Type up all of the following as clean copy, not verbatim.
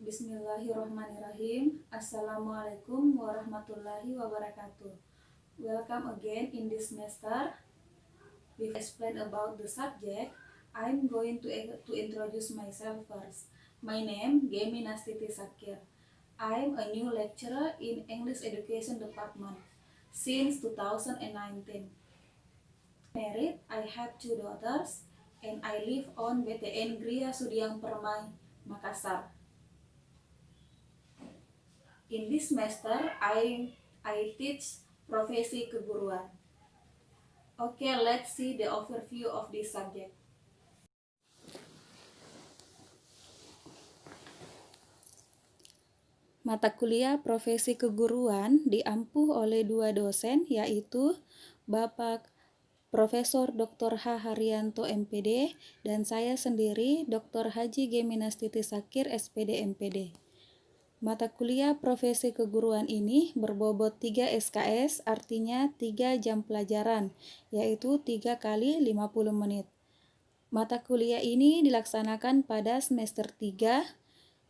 Bismillahirrahmanirrahim. Assalamualaikum warahmatullahi wabarakatuh. Welcome again in this semester. Before I explain about the subject, I'm going to introduce myself first. My name Gemi Nastiti Sakir. I'm a new lecturer in English Education Department since 2019. Married, I have 2 daughters, and I live on BTN Gria Sudiang Permai, Makassar. In this semester, I teach profesi keguruan. Okay, let's see the overview of this subject. Mata kuliah profesi keguruan diampuh oleh 2 dosen, yaitu Bapak Profesor Dr. H. Haryanto MPD dan saya sendiri Dr. Haji Gemi Nastiti Sakir SPD MPD. Mata kuliah profesi keguruan ini berbobot 3 SKS, artinya 3 jam pelajaran, yaitu 3 kali 50 menit. Mata kuliah ini dilaksanakan pada semester 3,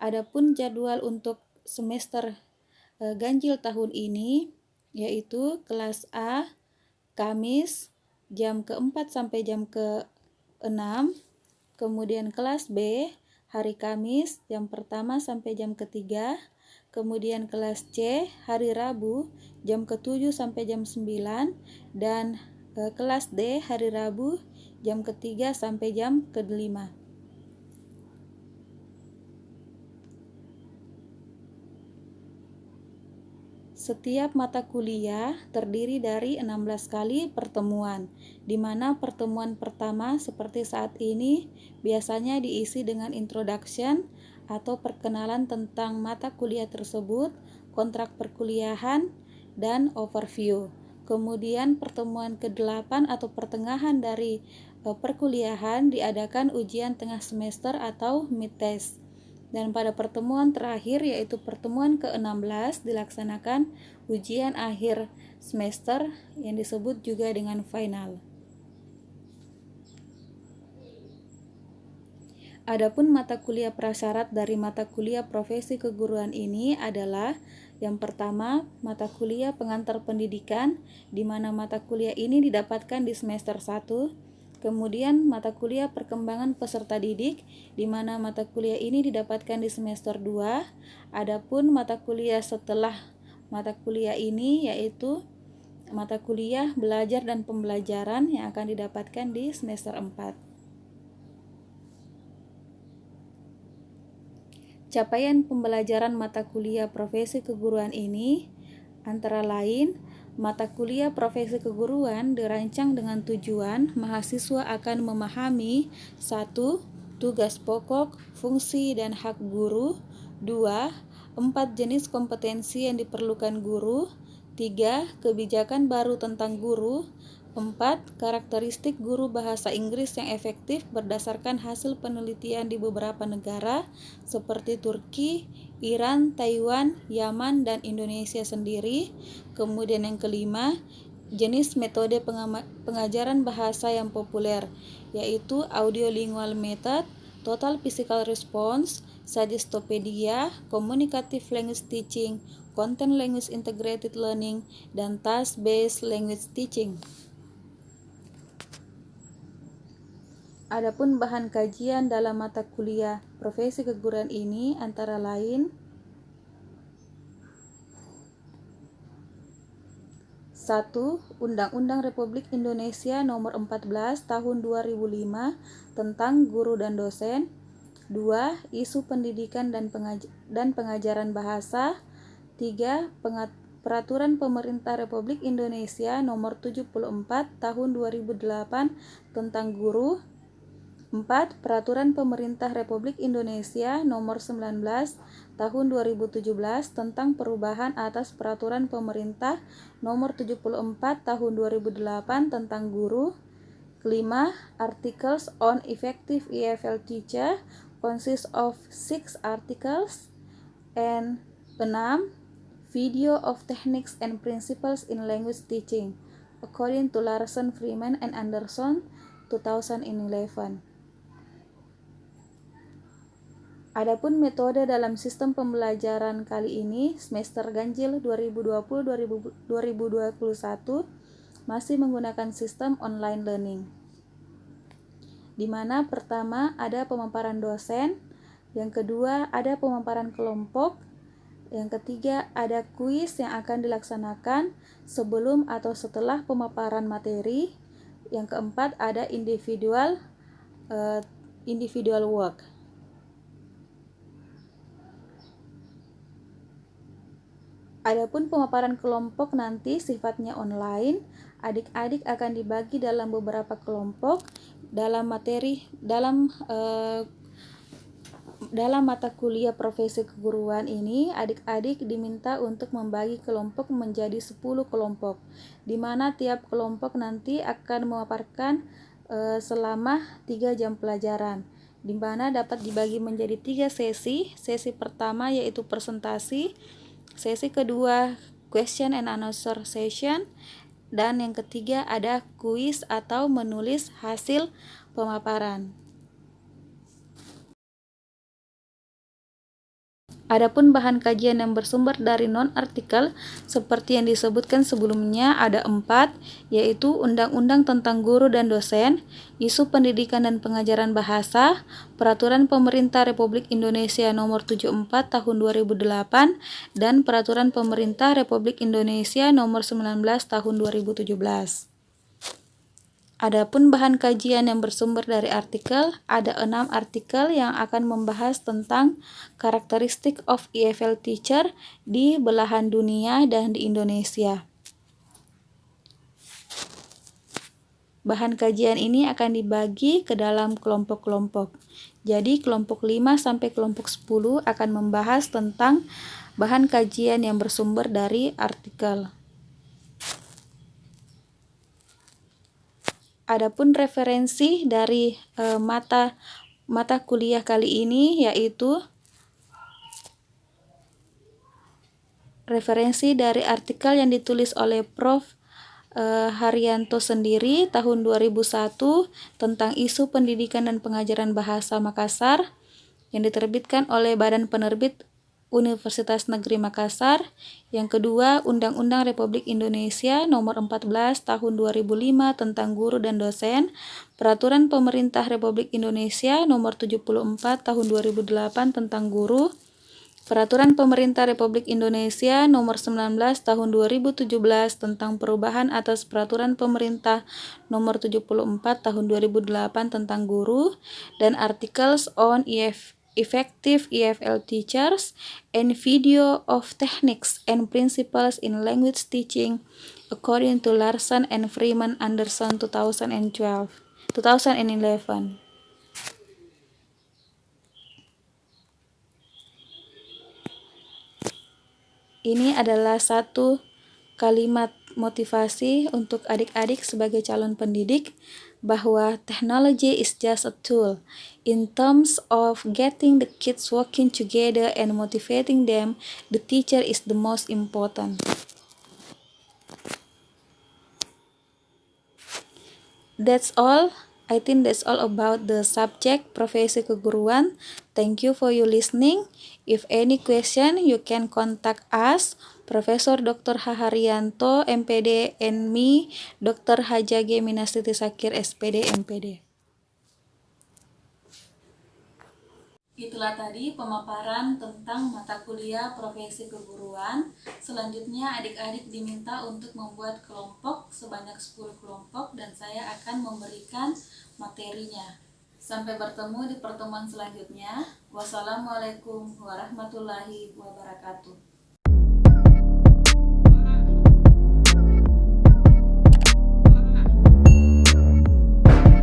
adapun jadwal untuk semester ganjil tahun ini, yaitu kelas A, Kamis, jam ke-4 sampai jam ke-6, kemudian kelas B, hari Kamis jam pertama sampai jam ke-3, kemudian kelas C hari Rabu jam ke-7 sampai jam 9, dan kelas D hari Rabu jam ke-3 sampai jam ke-5. Setiap mata kuliah terdiri dari 16 kali pertemuan, di mana pertemuan pertama seperti saat ini biasanya diisi dengan introduction atau perkenalan tentang mata kuliah tersebut, kontrak perkuliahan, dan overview. Kemudian pertemuan ke-8 atau pertengahan dari perkuliahan diadakan ujian tengah semester atau mid-test. Dan pada pertemuan terakhir, yaitu pertemuan ke-16, dilaksanakan ujian akhir semester yang disebut juga dengan final. Adapun mata kuliah prasyarat dari mata kuliah profesi keguruan ini adalah yang pertama, mata kuliah pengantar pendidikan, di mana mata kuliah ini didapatkan di semester 1. Kemudian mata kuliah perkembangan peserta didik, di mana mata kuliah ini didapatkan di semester 2. Adapun mata kuliah setelah mata kuliah ini yaitu mata kuliah belajar dan pembelajaran yang akan didapatkan di semester 4. Capaian pembelajaran mata kuliah profesi keguruan ini antara lain mata kuliah profesi keguruan dirancang dengan tujuan mahasiswa akan memahami 1. Tugas pokok, fungsi, dan hak guru. 2. 4 jenis kompetensi yang diperlukan guru. 3. Kebijakan baru tentang guru. 4. Karakteristik guru bahasa Inggris yang efektif berdasarkan hasil penelitian di beberapa negara seperti Turki, Iran, Taiwan, Yaman, dan Indonesia sendiri. Kemudian yang kelima, jenis metode pengajaran bahasa yang populer, yaitu audiolingual method, total physical response, suggestopedia, communicative language teaching, content language integrated learning, dan task-based language teaching. Adapun bahan kajian dalam mata kuliah profesi keguruan ini antara lain 1. Undang-Undang Republik Indonesia Nomor 14 Tahun 2005 tentang guru dan dosen. 2. Isu pendidikan dan pengajaran bahasa. 3. Peraturan Pemerintah Republik Indonesia Nomor 74 Tahun 2008 tentang guru. 4. Peraturan Pemerintah Republik Indonesia Nomor 19 Tahun 2017 tentang perubahan atas Peraturan Pemerintah Nomor 74 Tahun 2008 tentang guru. 5. Articles on Effective EFL Teacher consists of 6 articles. And 6. Video of Techniques and Principles in Language Teaching according to Larson, Freeman, and Anderson 2011. Adapun metode dalam sistem pembelajaran kali ini, semester ganjil 2020-2021, masih menggunakan sistem online learning, di mana pertama ada pemaparan dosen, yang kedua ada pemaparan kelompok, yang ketiga ada kuis yang akan dilaksanakan sebelum atau setelah pemaparan materi, yang keempat ada individual work. Adapun pemaparan kelompok nanti sifatnya online. Adik-adik akan dibagi dalam beberapa kelompok dalam mata kuliah profesi keguruan ini. Adik-adik diminta untuk membagi kelompok menjadi 10 kelompok, di mana tiap kelompok nanti akan memaparkan selama 3 jam pelajaran, di mana dapat dibagi menjadi 3 sesi. Sesi pertama yaitu presentasi, sesi kedua question and answer session, dan yang ketiga ada kuis atau menulis hasil pemaparan. Adapun bahan kajian yang bersumber dari non-artikel seperti yang disebutkan sebelumnya ada 4, yaitu Undang-Undang tentang Guru dan Dosen, Isu Pendidikan dan Pengajaran Bahasa, Peraturan Pemerintah Republik Indonesia Nomor 74 Tahun 2008, dan Peraturan Pemerintah Republik Indonesia Nomor 19 Tahun 2017. Adapun bahan kajian yang bersumber dari artikel, ada 6 artikel yang akan membahas tentang karakteristik of EFL teacher di belahan dunia dan di Indonesia. Bahan kajian ini akan dibagi ke dalam kelompok-kelompok. Jadi kelompok 5 sampai kelompok 10 akan membahas tentang bahan kajian yang bersumber dari artikel. Adapun referensi dari mata kuliah kali ini yaitu referensi dari artikel yang ditulis oleh Prof. Haryanto sendiri tahun 2001 tentang isu pendidikan dan pengajaran bahasa Makassar yang diterbitkan oleh Badan Penerbit Universitas Negeri Makassar. Yang kedua, Undang-Undang Republik Indonesia Nomor 14 Tahun 2005 tentang Guru dan Dosen, Peraturan Pemerintah Republik Indonesia Nomor 74 Tahun 2008 tentang Guru, Peraturan Pemerintah Republik Indonesia Nomor 19 Tahun 2017 tentang perubahan atas Peraturan Pemerintah Nomor 74 Tahun 2008 tentang Guru, dan Articles on Effective EFL Teachers and Video of Techniques and Principles in Language Teaching according to Larson and Freeman Anderson 2011. Ini adalah satu kalimat motivasi untuk adik-adik sebagai calon pendidik, bahwa technology is just a tool. In terms of getting the kids working together and motivating them, the teacher is the most important. That's all. I think that's all about the subject profesi keguruan. Thank you for your listening. If any question, you can contact us, Profesor Dr. Haryanto, MPD, and me, Dr. Hajage Minastiti Sakir, SPD, MPD. Itulah tadi pemaparan tentang mata kuliah profesi keguruan. Selanjutnya adik-adik diminta untuk membuat kelompok sebanyak 10 kelompok dan saya akan memberikan materinya. Sampai bertemu di pertemuan selanjutnya. Wassalamualaikum warahmatullahi wabarakatuh.